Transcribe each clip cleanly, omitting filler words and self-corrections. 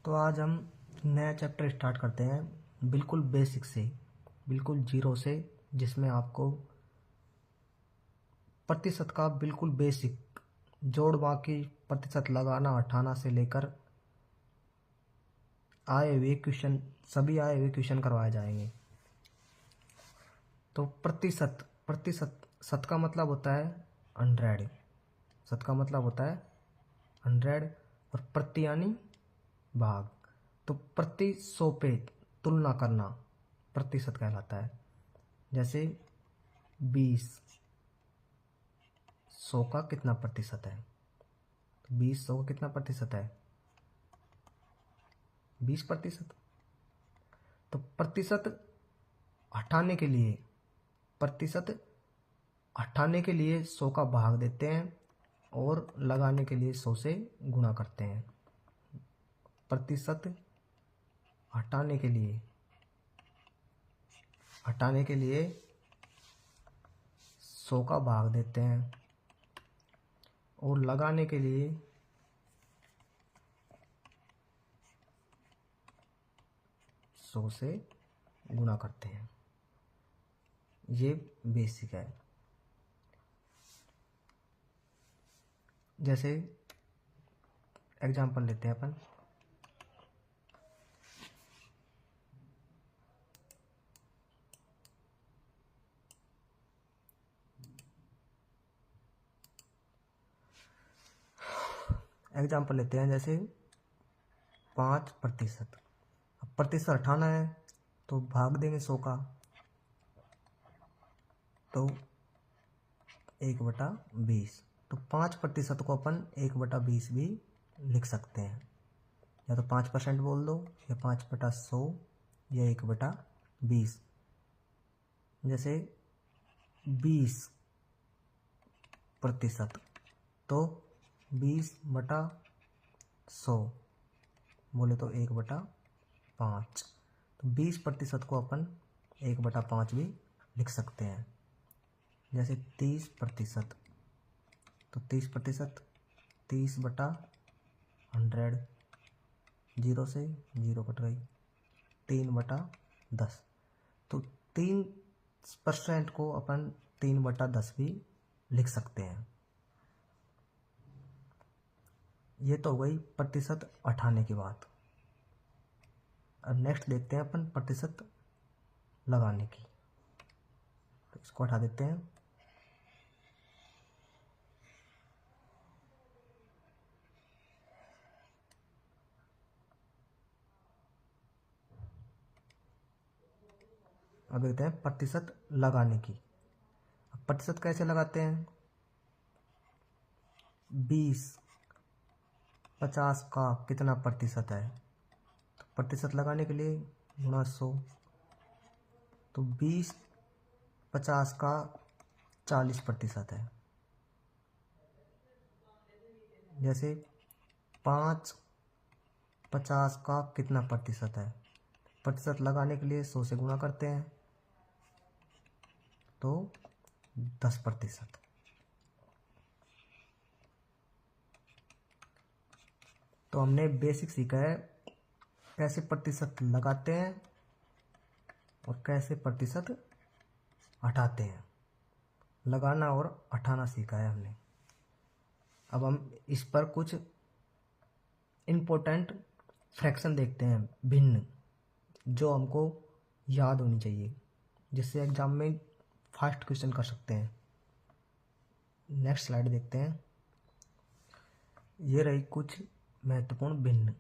तो आज हम नया चैप्टर स्टार्ट करते हैं बिल्कुल बेसिक से, बिल्कुल जीरो से, जिसमें आपको प्रतिशत का बिल्कुल बेसिक जोड़ बाकी प्रतिशत लगाना हटाना से लेकर आए हुए क्वेश्चन, सभी आए हुए क्वेश्चन करवाए जाएंगे। तो प्रतिशत प्रतिशत सत का मतलब होता है 100, सत का मतलब होता है 100 और प्रति यानी भाग। तो प्रति 100 पे तुलना करना प्रतिशत कहलाता है। जैसे 20 100 का कितना प्रतिशत है, तो 20 100 का कितना प्रतिशत है, 20%। तो प्रतिशत हटाने के लिए, प्रतिशत हटाने के लिए 100 का भाग देते हैं और लगाने के लिए 100 से गुणा करते हैं। प्रतिशत हटाने के लिए 100 का भाग देते हैं और लगाने के लिए 100 से गुणा करते हैं। ये बेसिक है। जैसे एग्जांपल लेते हैं अपन। एग्जांपल लेते हैं जैसे 5%। अब प्रतिशत हटाना है तो भाग देंगे 100 का, तो 1/20। तो 5% को अपन 1/20 भी लिख सकते हैं। या तो 5% बोल दो, या 5/100, या 1/20। जैसे 20%, तो 20/100 बोले तो 1/5। तो 20% को अपन 1/5 भी लिख सकते हैं। जैसे 30%, तो 30%, 30/100, 0 से 0 कट गई, 3/10। तो 3% को अपन 3/10 भी लिख सकते हैं। ये तो हो गई प्रतिशत हटाने की बात। अब नेक्स्ट देखते हैं अपन प्रतिशत लगाने की। तो इसको हटा देते हैं। अब देखते हैं प्रतिशत लगाने की। अब प्रतिशत कैसे लगाते हैं। 50 का कितना प्रतिशत है, तो प्रतिशत लगाने के लिए गुणा 100। तो 50 का 40% है। जैसे 50 का कितना प्रतिशत है, प्रतिशत लगाने के लिए 100 से गुणा करते हैं, तो 10%। तो हमने बेसिक सीखा है कैसे प्रतिशत लगाते हैं और कैसे प्रतिशत हटाते हैं। लगाना और हटाना सीखा है हमने। अब हम इस पर कुछ इम्पोर्टेंट फ्रैक्शन देखते हैं, भिन्न, जो हमको याद होनी चाहिए, जिससे एग्जाम में फास्ट क्वेश्चन कर सकते हैं। नेक्स्ट स्लाइड देखते हैं। ये रही कुछ महत्वपूर्ण भिन्न,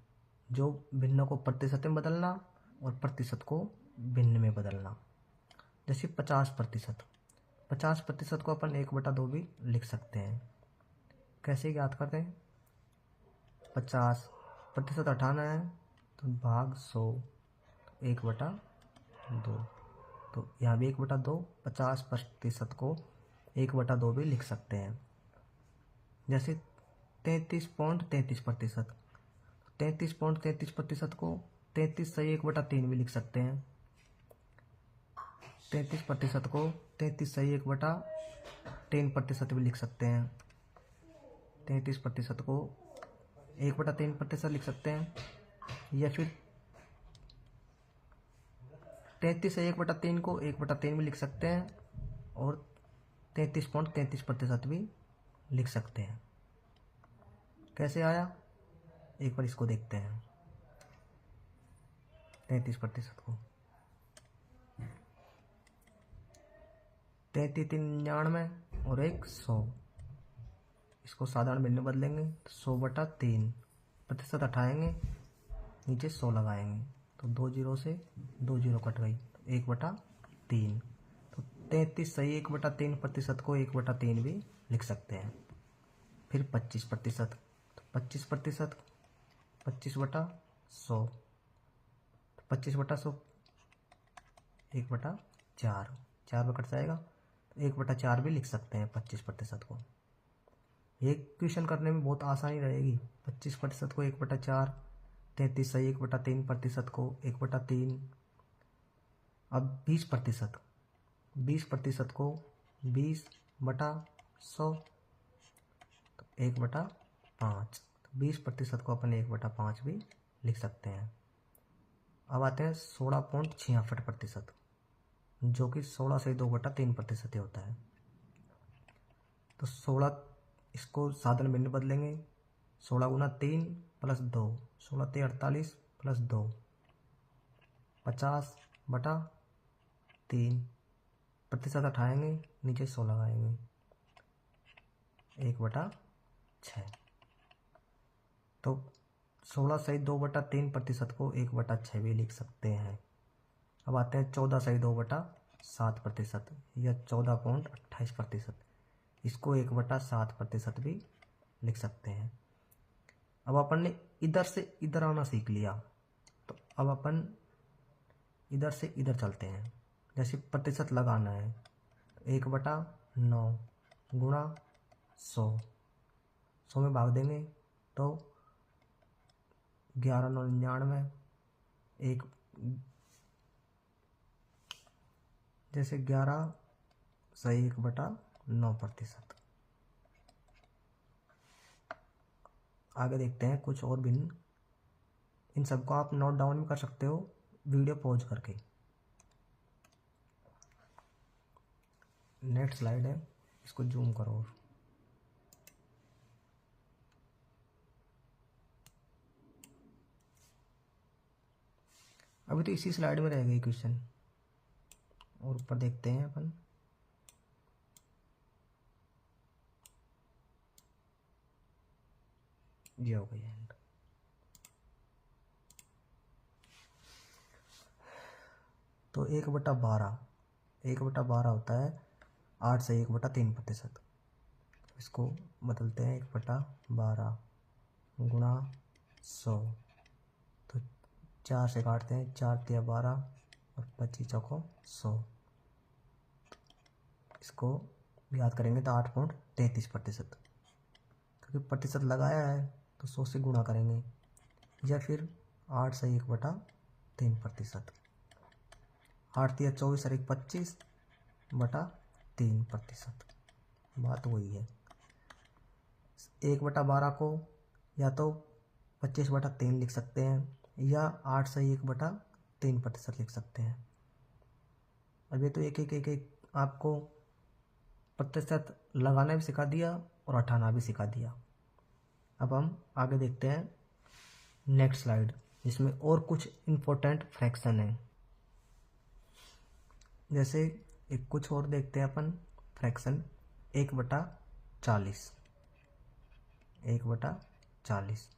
जो भिन्न को प्रतिशत में बदलना और प्रतिशत को भिन्न में बदलना। जैसे 50%, 50% को अपन 1/2 भी लिख सकते हैं। कैसे याद करते हैं। 50% हटाना है तो भाग 100, 1/2। तो यहाँ भी 1/2, 50% को 1/2 भी लिख सकते हैं। जैसे 33.33%, 33.33% को 33 सही 1/3 भी लिख सकते हैं। 33% को 33 सही 1/10% भी लिख सकते हैं। 33% को 1/3% लिख सकते हैं। या फिर 33 से 1/3 को 1/3 भी लिख सकते हैं और 33.33% भी लिख सकते हैं। कैसे आया एक बार इसको देखते हैं। 33% को 33 और 100, इसको साधारण भिन्न बदलेंगे तो 100/3, प्रतिशत हटाएंगे नीचे 100 लगाएंगे तो 2 जीरो से 2 जीरो कट गई तो 1/3। तो 33 सही 1/3% को 1/3 भी लिख सकते हैं। फिर 25%, तो 25% 25/100, 25/100 1/4, 4 में कट जाएगा तो 1/4 भी लिख सकते हैं 25% को। ये क्वेश्चन करने में बहुत आसानी रहेगी। 25% को 1/4, 33 सही 1/3% को 1/3। अब 20%, 20% को 20/100 तो 1/5, 20% को अपन 1/5 भी लिख सकते हैं। अब आते हैं 16.66%, जो कि 16 से 2/3% ही होता है। तो 16 इसको साधारण भिन्न बदलेंगे, 16 गुना 3 प्लस 2, 16 3 48 प्लस 2, 50/3, प्रतिशत हटाएंगे नीचे 100 लगाएंगे 1/6। तो 16 सही 2/3% को 1/6 भी लिख सकते हैं। अब आते हैं 14 सही 2/7% या 14.28%, इसको 1/7% भी लिख सकते हैं। अब अपन ने इधर से इधर आना सीख लिया, तो अब अपन इधर से इधर चलते हैं। जैसे प्रतिशत लगाना है 1/9 गुणा 100, 100 में भाग देंगे तो 11/99, एक जैसे 11 सही 1/9%। आगे देखते हैं कुछ और भिन्न। इन सबको आप नोट डाउन भी कर सकते हो वीडियो पॉज करके। नेक्स्ट स्लाइड है, इसको जूम करो। अभी तो इसी स्लाइड में रह गई क्वेश्चन, और ऊपर देखते हैं अपन। ये हो गई एंड। तो 1/12, 1/12 होता है 8 से 1/3%। इसको बदलते हैं 1/12 गुणा 100, तो 4 से काटते हैं, 4 तिया 12 और 25 चौको 100। इसको याद करेंगे तो 8.33%, क्योंकि प्रतिशत लगाया है तो 100 से गुणा करेंगे, या फिर 8 से 1/3%। 8 तिया 24 और 25/3%, बात वही है। 1/12 को या तो 25/3 लिख सकते हैं, या 8 से 1/3% लिख सकते हैं। अब ये तो एक आपको प्रतिशत लगाना भी सिखा दिया और हटाना भी सिखा दिया। अब हम आगे देखते हैं नेक्स्ट स्लाइड, जिसमें और कुछ इम्पोर्टेंट फ्रैक्शन है। जैसे एक कुछ और देखते हैं अपन फ्रैक्शन 1/40, 1/40।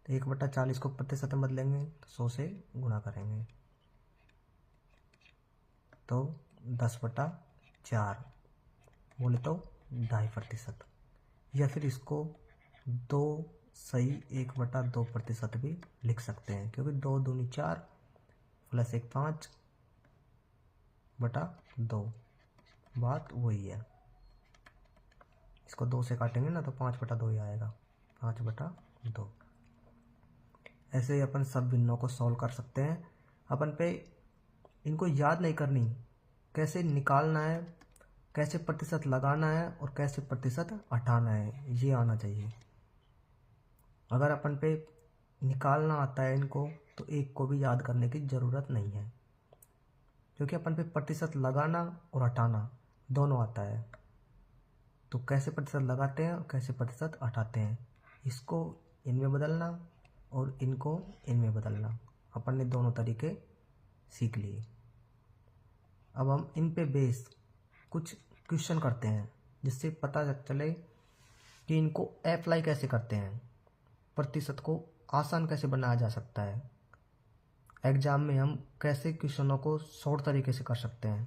तो 1/40 को प्रतिशत में बदलेंगे तो 100 से गुणा करेंगे तो 10/4, बोले तो 2.5%, या फिर इसको 2 सही 1/2% भी लिख सकते हैं, क्योंकि 2 दूनी 4 प्लस 1 5/2, बात वही है। इसको 2 से काटेंगे ना तो 5/2 ही आएगा, 5/2। ऐसे ही अपन सब भिन्नों को सॉल्व कर सकते हैं। अपन पे इनको याद नहीं करनी, कैसे निकालना है, कैसे प्रतिशत लगाना है और कैसे प्रतिशत हटाना है, ये आना चाहिए। अगर अपन पे निकालना आता है इनको तो एक को भी याद करने की ज़रूरत नहीं है, क्योंकि अपन पे प्रतिशत लगाना और हटाना दोनों आता है। तो कैसे प्रतिशत लगाते हैं और कैसे प्रतिशत हटाते हैं, इसको इनमें बदलना और इनको इनमें बदलना, अपन ने दोनों तरीके सीख लिए। अब हम इन पे बेस कुछ क्वेश्चन करते हैं, जिससे पता चले कि इनको अप्लाई कैसे करते हैं, प्रतिशत को आसान कैसे बनाया जा सकता है, एग्ज़ाम में हम कैसे क्वेश्चनों को शॉर्ट तरीके से कर सकते हैं।